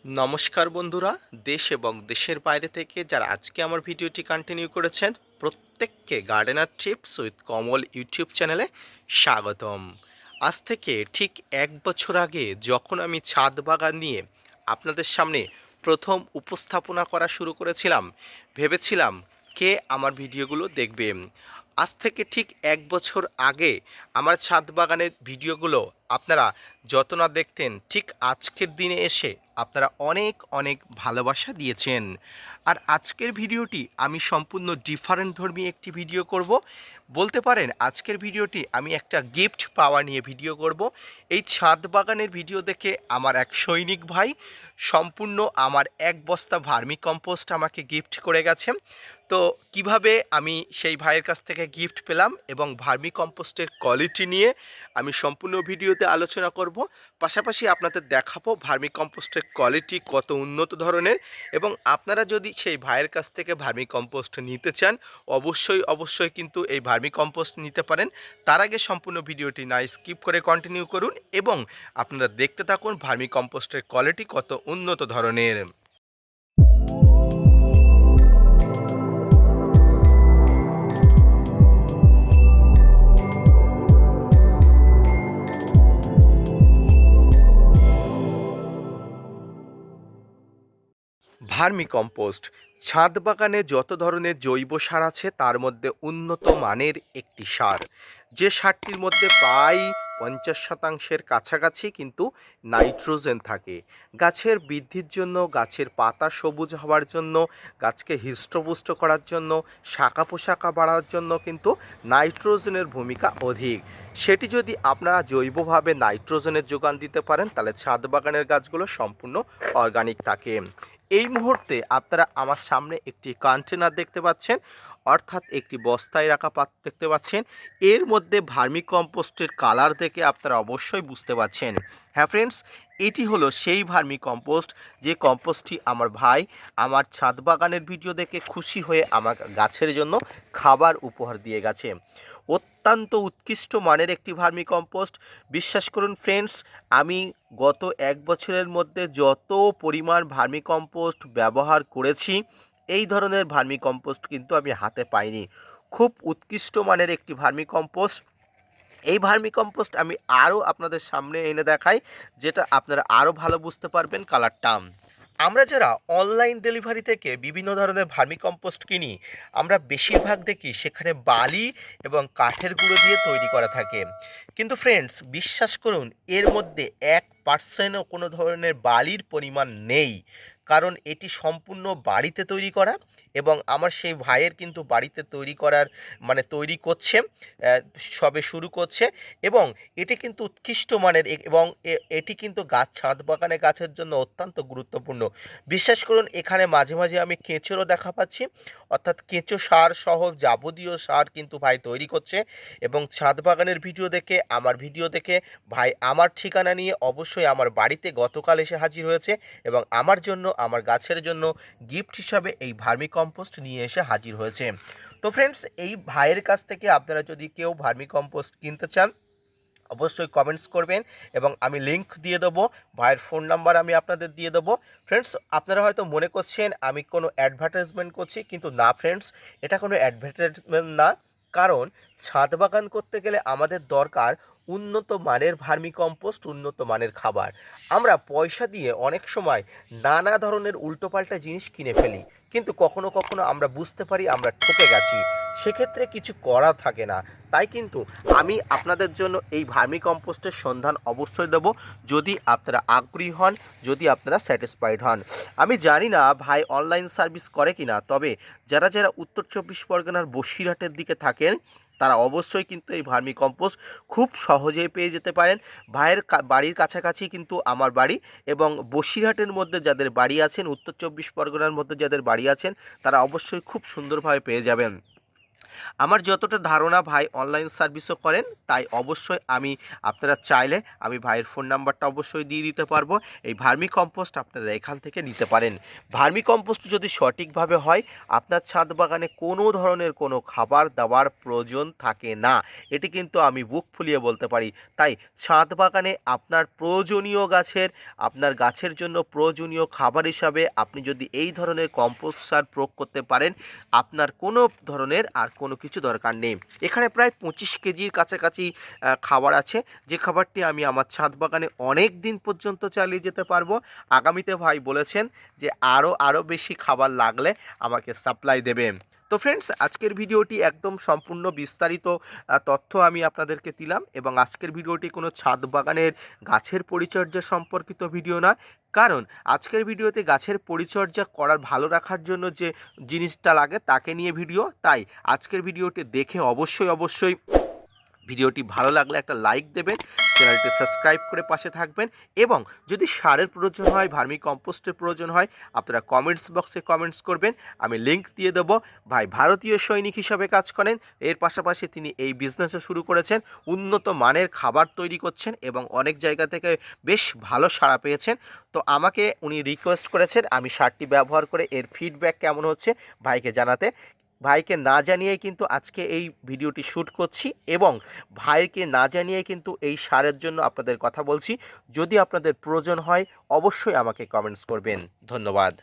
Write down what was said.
নমস্কার বন্ধুরা, দেশ এবং দেশের বাইরে থেকে যারা আজকে আমার ভিডিওটি কন্টিনিউ করেছেন প্রত্যেককে gardener tips with Kamal YouTube চ্যানেলে স্বাগতম। আজ থেকে ঠিক 1 বছর আগে যখন আমি ছাদ বাগান নিয়ে আপনাদের সামনে প্রথম উপস্থাপনা করা শুরু করেছিলাম, ভেবেছিলাম কে আমার ভিডিওগুলো দেখবে। আজ থেকে ঠিক 1 বছর আগে আমার ছাদ বাগানের ভিডিওগুলো আপনারা যত না দেখতেন, ঠিক আজকের দিনে এসে আপনারা অনেক অনেক ভালোবাসা দিয়েছেন। আর আজকের ভিডিওটি আমি সম্পূর্ণ ডিফারেন্ট ধর্মী একটি ভিডিও করব। বলতে পারেন আজকের ভিডিওটি আমি একটা গিফট পাওয়া নিয়ে ভিডিও করব। এই ছাদ বাগানের ভিডিও দেখে আমার এক সৈনিক ভাই সম্পূর্ণ আমার 1 বস্তা ভার্মি কম্পোস্ট আমাকে গিফট করে গেছে। তো কিভাবে আমি সেই ভাইয়ের কাছ থেকে গিফট পেলাম এবং ভার্মি কম্পোস্টের কোয়ালিটি নিয়ে আমি সম্পূর্ণ ভিডিওতে আলোচনা করব। পাশাপাশি আপনাদের দেখাবো ভার্মি কম্পোস্টের কোয়ালিটি কত উন্নত ধরনের, এবং আপনারা যদি সেই ভাইয়ের কাছ থেকে ভার্মি কম্পোস্ট নিতে চান অবশ্যই কিন্তু এই ভার্মি কম্পোস্ট নিতে পারেন। তার আগে সম্পূর্ণ ভিডিওটি না স্কিপ করে কন্টিনিউ করুন এবং আপনারা দেখতে থাকুন ভার্মি কম্পোস্টের কোয়ালিটি কত উন্নত ধরনের। ভার্মি কম্পোস্ট ছাদ বাগানে যত ধরনের জৈব সার আছে তার মধ্যে উন্নত মানের একটি সার, যে সারটির মধ্যে প্রায় 50% কাছাকাছি কিন্তু নাইট্রোজেন থাকে। গাছের বৃদ্ধির জন্য, গাছের পাতা সবুজ হওয়ার জন্য, গাছকে হৃষ্টপুষ্ট করার জন্য, শাখা পোশাখা বাড়ার জন্য কিন্তু নাইট্রোজেনের ভূমিকা অধিক। সেটি যদি আপনারা জৈবভাবে নাইট্রোজেনের যোগান দিতে পারেন তাহলে ছাদ বাগানের গাছগুলো সম্পূর্ণ অর্গানিক থাকে। এই মুহূর্তে আপনারা আমার সামনে একটি কন্টেনার দেখতে পাচ্ছেন, অর্থাৎ একটি বস্তায় রাখা পাত্র দেখতে পাচ্ছেন। এর মধ্যে ভার্মি কম্পোস্টের কালার দেখে আপনারা অবশ্যই বুঝতে পারছেন। হ্যাঁ ফ্রেন্ডস, এটি হলো সেই ভার্মি কম্পোস্ট যে কম্পোস্টটি আমার ভাই আমার ছাদ বাগানের ভিডিও দেখে খুশি হয়ে আমার গাছের জন্য খাবার উপহার দিয়ে গেছে। অত্যন্ত উৎকৃষ্ট মানের একটি ভার্মি কম্পোস্ট। বিশ্বাস করুন ফ্রেন্ডস, আমি গত 1 বছরের মধ্যে যত পরিমাণ ভার্মি কম্পোস্ট ব্যবহার করেছি, এই ধরনের ভার্মি কম্পোস্ট কিন্তু আমি হাতে পাইনি। খুব উৎকৃষ্ট মানের একটি ভার্মি কম্পোস্ট। এই ভার্মি কম্পোস্ট আমি আরও আপনাদের সামনে এনে দেখাই, যেটা আপনারা আরও ভালো বুঝতে পারবেন কালারটা। আমরা যারা অনলাইন ডেলিভারি থেকে বিভিন্ন ধরনের ভার্মি কম্পোস্ট কিনি, আমরা বেশিরভাগ দেখি সেখানে বালি এবং কাঠের গুঁড়ো দিয়ে তৈরি করা থাকে। কিন্তু ফ্রেন্ডস, বিশ্বাস করুন এর মধ্যে 1%ও কোনো ধরনের বালির পরিমাণ নেই, কারণ এটি সম্পূর্ণ বাড়িতে তৈরি করা। এবং আমার সেই ভাইয়ের কিন্তু বাড়িতে তৈরি করার তৈরি করছে, সবে শুরু করছে। এবং এটি কিন্তু উৎকৃষ্ট মানের এবং এটি কিন্তু ছাদ বাগানে গাছের জন্য অত্যন্ত গুরুত্বপূর্ণ। বিশ্বাস করুন এখানে মাঝে মাঝে আমি কেঁচোরও দেখা পাচ্ছি, অর্থাৎ কেঁচো সার সহ যাবতীয় সার কিন্তু ভাই তৈরি করছে। এবং ছাদ বাগানের ভিডিও দেখে, আমার ভিডিও দেখে ভাই আমার ঠিকানা নিয়ে অবশ্যই আমার বাড়িতে গতকাল এসে হাজির হয়েছে এবং আমার জন্য, আমার গাছের জন্য গিফট হিসাবে এই ভার্মি কম্পোস্ট নিয়ে এসে হাজির হয়েছে। তো ফ্রেন্ডস, এই ভাইয়ের কাছ থেকে আপনারা যদি কেউ ভার্মি কম্পোস্ট কিনতে চান অবশ্যই কমেন্টস করবেন এবং আমি লিংক দিয়ে দেবো, ভাইয়ের ফোন নাম্বার আমি আপনাদের দিয়ে দেবো। ফ্রেন্ডস, আপনারা হয়তো মনে করছেন আমি কোনো অ্যাডভার্টাইজমেন্ট করছি, কিন্তু না ফ্রেন্ডস, এটা কোনো অ্যাডভার্টাইজমেন্ট না। কারণ ছাদ বাগান করতে গেলে আমাদের দরকার উন্নত মানের ভার্মি কম্পোস্ট, উন্নত মানের খাবার। আমরা পয়সা দিয়ে অনেক সময় নানা ধরনের উল্টোপাল্টা জিনিস কিনে ফেলি, কিন্তু কখনো কখনো আমরা বুঝতে পারি আমরা ঠকে গেছি, সেক্ষেত্রে কিছু করা থাকে না। তাই কিন্তু আমি আপনাদের জন্য এই ভার্মি কম্পোস্টের সন্ধান অবশ্যই দেব, যদি আপনারা আগ্রহী হন, যদি আপনারা স্যাটিসফাইড হন। আমি জানি না ভাই অনলাইন সার্ভিস করে কি না, তবে যারা যারা উত্তর 24 পরগনার বসিরহাটের দিকে থাকেন তারা অবশ্যই কিন্তু এই ভার্মি কম্পোস্ট খুব সহজেই পেয়ে যেতে পারেন। ভাইয়ের বাড়ির কাছাকাছি কিন্তু আমার বাড়ি, এবং বসিরহাটের মধ্যে যাদের বাড়ি আছেন, উত্তর 24 পরগনার মধ্যে যাদের বাড়ি আছেন, তারা অবশ্যই খুব সুন্দরভাবে পেয়ে যাবেন। আমার যতটা ধারণা ভাই অনলাইন সার্ভিসও করেন, তাই অবশ্যই আপনারা চাইলে আমি ভাইয়ের ফোন নাম্বারটা অবশ্যই দিয়ে দিতে পারবো। এই ভার্মি কম্পোস্ট আপনারা এখান থেকে নিতে পারেন। ভার্মি কম্পোস্ট যদি সঠিকভাবে হয়, আপনার ছাদ বাগানে কোনো ধরনের কোনো খাবার দাবার প্রয়োজন থাকে না। এটি কিন্তু আমি বুক ফুলিয়ে বলতে পারি। তাই ছাদ বাগানে আপনার গাছের জন্য প্রয়োজনীয় খাবার হিসাবে আপনি যদি এই ধরনের কম্পোস্ট সার প্রয়োগ করতে পারেন, আপনার কোনো ধরনের আর কোনো কিছু দরকার নেই। এখানে প্রায় 25 কেজির কাছাকাছি খাবার আছে, যে খাবারটি আমি আমার ছাদ বাগানে অনেক দিন পর্যন্ত চালিয়ে যেতে পারবো। আগামীতে ভাই বলেছেন যে আরও বেশি খাবার লাগলে আমাকে সাপ্লাই দেবেন। তো ফ্রেন্ডস, আজকের ভিডিওটি একদম সম্পূর্ণ বিস্তারিত তথ্য আমি আপনাদেরকে দিলাম, এবং আজকের ভিডিওটি কোনো ছাদ বাগানের গাছের পরিচর্যা সম্পর্কিত ভিডিও না। কারণ আজকের ভিডিওতে গাছের পরিচর্যা করার ভালো রাখার জন্য যে জিনিসটা লাগে তাকে নিয়ে ভিডিও। তাই আজকের ভিডিওটি দেখে অবশ্যই ভিডিওটি ভালো লাগলে একটা লাইক দেবেন, চ্যানেলটি সাবস্ক্রাইব করে পাশে থাকবেন, এবং যদি সারের প্রয়োজন হয়, ভার্মি কম্পোস্টের প্রয়োজন হয়, আপনারা কমেন্টস বক্সে কমেন্টস করবেন, আমি লিংক দিয়ে দেবো। ভাই ভারতীয় সৈনিক হিসাবে কাজ করেন, এর পাশাপাশি তিনি এই বিজনেসও শুরু করেছেন, উন্নত মানের খাবার তৈরি করছেন এবং অনেক জায়গা থেকে বেশ ভালো সাড়া পেয়েছেন। তো আমাকে উনি রিকোয়েস্ট করেছেন আমি সারটি ব্যবহার করে এর ফিডব্যাক কেমন হচ্ছে ভাইকে জানাতে। ভাইকে না জানিয়েই কিন্তু আজকে এই ভিডিওটি শ্যুট করছি, এবং ভাইকে না জানিয়ে কিন্তু এই সারের জন্য আপনাদের কথা বলছি। যদি আপনাদের প্রয়োজন হয় অবশ্যই আমাকে কমেন্টস করবেন। ধন্যবাদ।